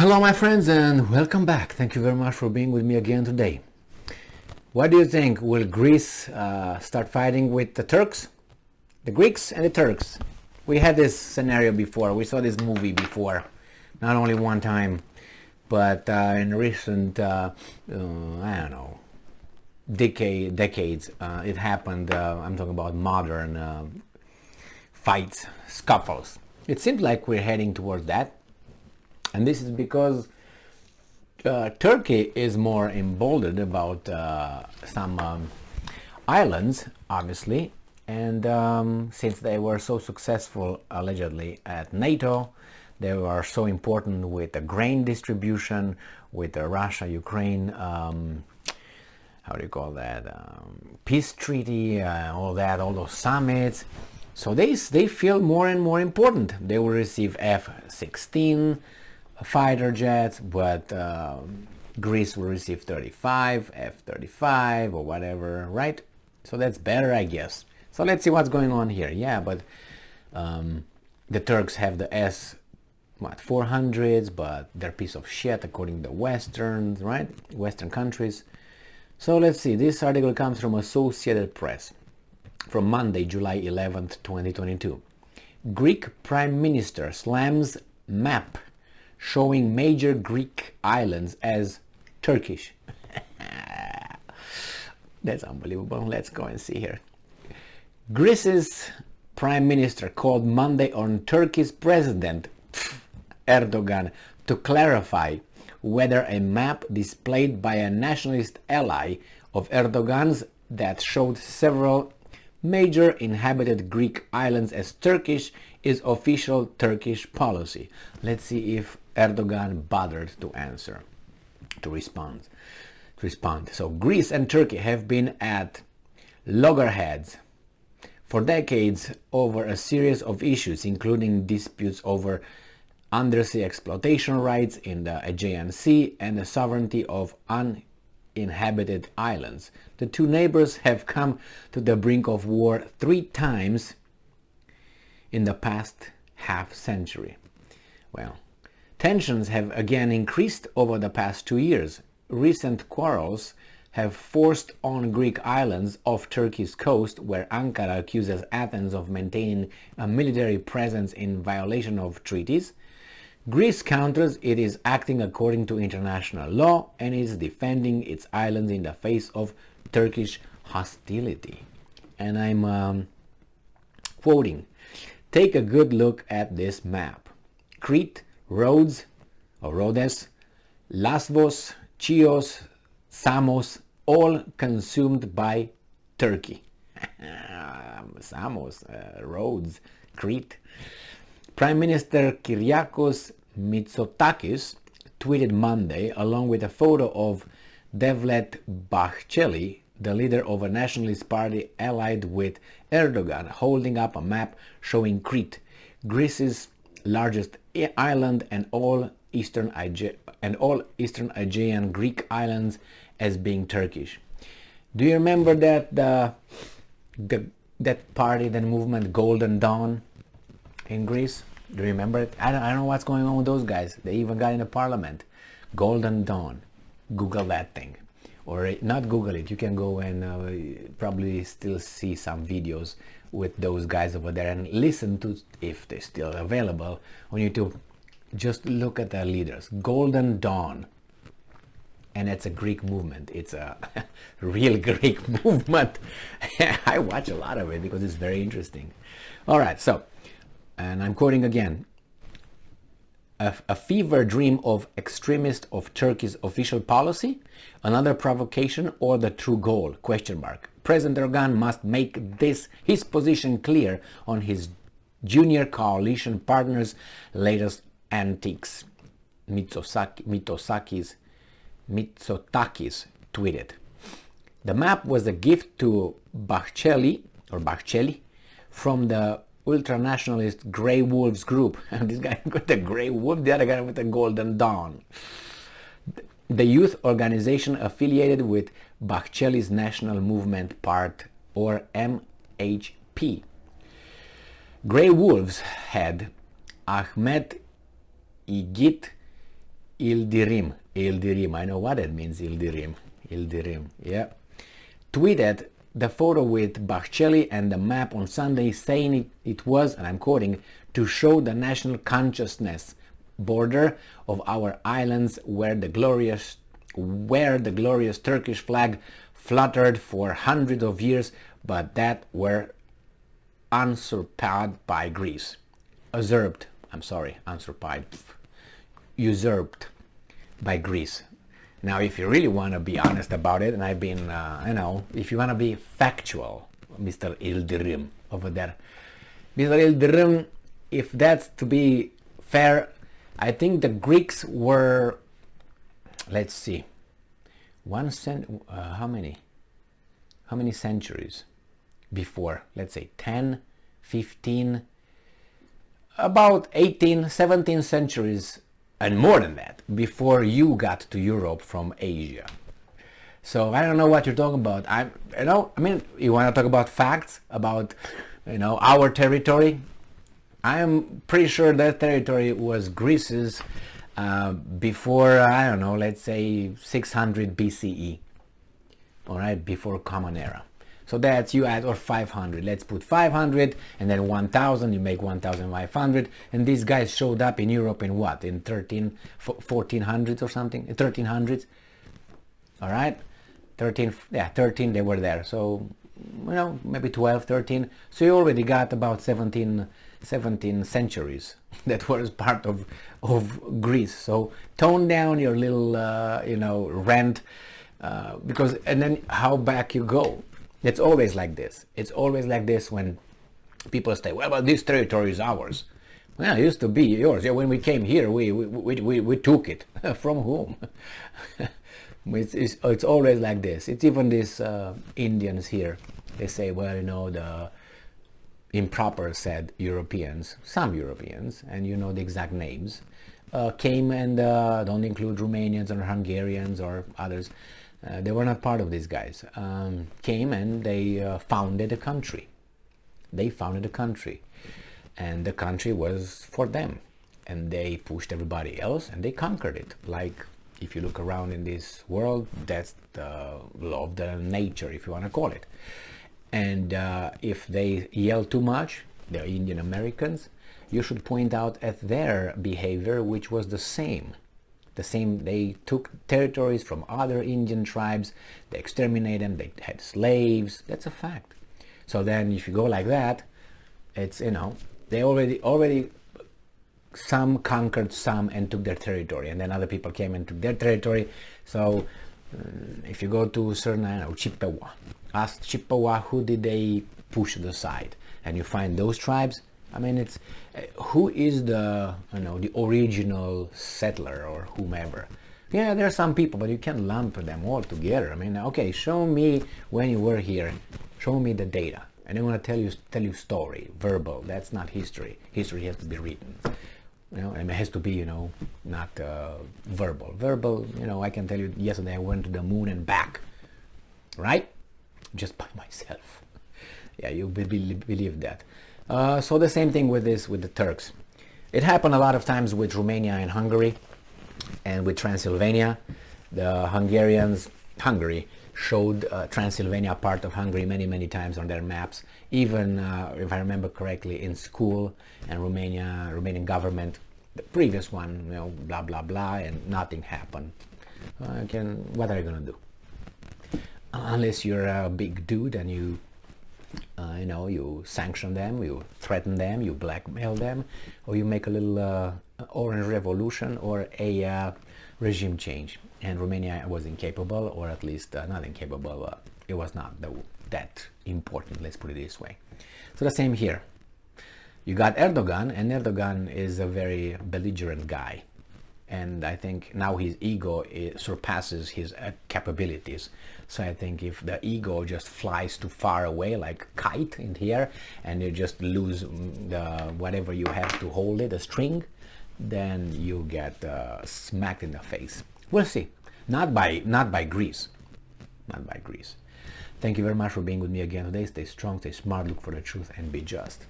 Hello my friends and welcome back. Thank you very much for being with me again today. What do you think? Will Greece start fighting with the Turks? The Greeks and the Turks. We had this scenario before. We saw this movie before. Not only one time, but in recent, I don't know, decades, it happened. I'm talking about modern fights, scuffles. It seems like we're heading towards that. And this is because Turkey is more emboldened about some islands, obviously, and since they were so successful, allegedly, at NATO, they were so important with the grain distribution, with the Russia-Ukraine, how do you call that, peace treaty, all that, all those summits. So they feel more and more important. They will receive F-16 fighter jets, but Greece will receive 35, F-35 or whatever, right? So that's better, I guess. So let's see what's going on here. Yeah, but the Turks have the S-400s, but they're a piece of shit according to the Westerns, right? Western countries. So let's see. This article comes from Associated Press from Monday, July 11th, 2022. Greek Prime Minister slams map showing major Greek islands as Turkish. That's unbelievable. Let's go and see here. Greece's Prime Minister called Monday on Turkey's President Erdogan to clarify whether a map displayed by a nationalist ally of Erdogan's that showed several major inhabited Greek islands as Turkish is official Turkish policy. Let's see if Erdogan bothered to answer, to respond. So Greece and Turkey have been at loggerheads for decades over a series of issues, including disputes over undersea exploitation rights in the Aegean Sea and the sovereignty of uninhabited islands. The two neighbors have come to the brink of war 3 times in the past half century. Well, tensions have again increased over the past 2 years. Recent quarrels have forced on Greek islands off Turkey's coast, where Ankara accuses Athens of maintaining a military presence in violation of treaties. Greece counters it is acting according to international law and is defending its islands in the face of Turkish hostility. And I'm quoting, "Take a good look at this map. Crete, Rhodes, or Rhodes, Lesbos, Chios, Samos, all consumed by Turkey." Samos, Rhodes, Crete. Prime Minister Kyriakos Mitsotakis tweeted Monday, along with a photo of Devlet Bahçeli, the leader of a nationalist party allied with Erdogan, holding up a map showing Crete, Greece's largest island, and all Eastern Aegean Greek islands as being Turkish. Do you remember that that party, that movement, Golden Dawn in Greece? Do you remember it? I don't know what's going on with those guys. They even got in the parliament. Golden Dawn. Google that thing. Or not Google it. You can go and probably still see some videos with those guys over there and listen to, if they're still available on YouTube. Just look at their leaders. Golden Dawn. And it's a Greek movement. It's a real Greek movement. I watch a lot of it because it's very interesting. All right, so, and I'm quoting again, a fever dream of extremists of Turkey's official policy, another provocation, or the true goal? Question mark. President Erdogan must make this his position clear on his junior coalition partners' latest antics. Mitsotakis tweeted. The map was a gift to Bahçeli from the ultranationalist Grey Wolves group. This guy with the Grey Wolf, the other guy with the Golden Dawn. The youth organization affiliated with Bahçeli's National Movement Part, or MHP. Grey Wolves head Ahmet Igit Ildirim. Ildirim. I know what it means, Ildirim. Ildirim. Yeah. Tweeted the photo with Bachelet and the map on Sunday, saying it was, and I'm quoting, to show the national consciousness border of our islands where the glorious Turkish flag fluttered for hundreds of years, but that were usurped by Greece. Usurped by Greece. Now, if you really want to be honest about it, and I've been, if you want to be factual, Mr. Ildirim over there, Mr. Ildirim, if that's to be fair, I think the Greeks were, let's see, how many centuries before? Let's say 10, 15, about 18, 17 centuries and more than that before you got to Europe from Asia. So I don't know what you're talking about. You want to talk about facts about, our territory? I'm pretty sure that territory was Greece's before, let's say 600 BCE. All right, before Common Era. So that's you add, or 500. Let's put 500 and then 1000, you make 1500. And these guys showed up in Europe in what? In 1400s or something? 1300s. All right? 13 they were there. So, maybe 12, 13. So you already got about 17 centuries that was part of Greece. So tone down your little, rant, because, and then how back you go. It's always like this. It's always like this when people say, well, this territory is ours. Well, it used to be yours. Yeah, when we came here, we took it. From whom? It's always like this. It's even these Indians here. They say, well, the improper said Europeans, some Europeans, and the exact names, came and don't include Romanians or Hungarians or others. They were not part of these guys. Came and they founded a country. They founded a country. And the country was for them. And they pushed everybody else and they conquered it. Like, if you look around in this world, that's the law of the nature, if you want to call it. And if they yell too much, the Indian Americans, you should point out at their behavior, which was the same. They took territories from other Indian tribes, they exterminated them, they had slaves. That's a fact. So then if you go like that, it's, they already some conquered some and took their territory, and then other people came and took their territory. So if you go to certain, Chippewa, ask Chippewa who did they push to the side, and you find those tribes. It's who is the the original settler or whomever. Yeah, there are some people, but you can't lump them all together. Okay, show me when you were here, show me the data, and I'm going to tell you story, verbal. That's not history. History has to be written, and it has to be not verbal. Verbal, I can tell you yesterday I went to the moon and back, right? Just by myself. Yeah, you believe that. So the same thing with the Turks. It happened a lot of times with Romania and Hungary, and with Transylvania. The Hungary showed Transylvania, part of Hungary, many times on their maps. Even if I remember correctly, in school, and Romanian government, the previous one, blah blah blah, and nothing happened. What are you gonna do? Unless you're a big dude and you sanction them, you threaten them, you blackmail them, or you make a little orange revolution or a regime change. And Romania was incapable, or at least not incapable, it was not that important, let's put it this way. So the same here. You got Erdogan, and Erdogan is a very belligerent guy. And I think now his ego surpasses his capabilities. So I think if the ego just flies too far away, like a kite in the air, and you just lose the whatever you have to hold it, the string, then you get smacked in the face. We'll see. Not by Greece. Not by Greece. Thank you very much for being with me again today. Stay strong, stay smart, look for the truth, and be just.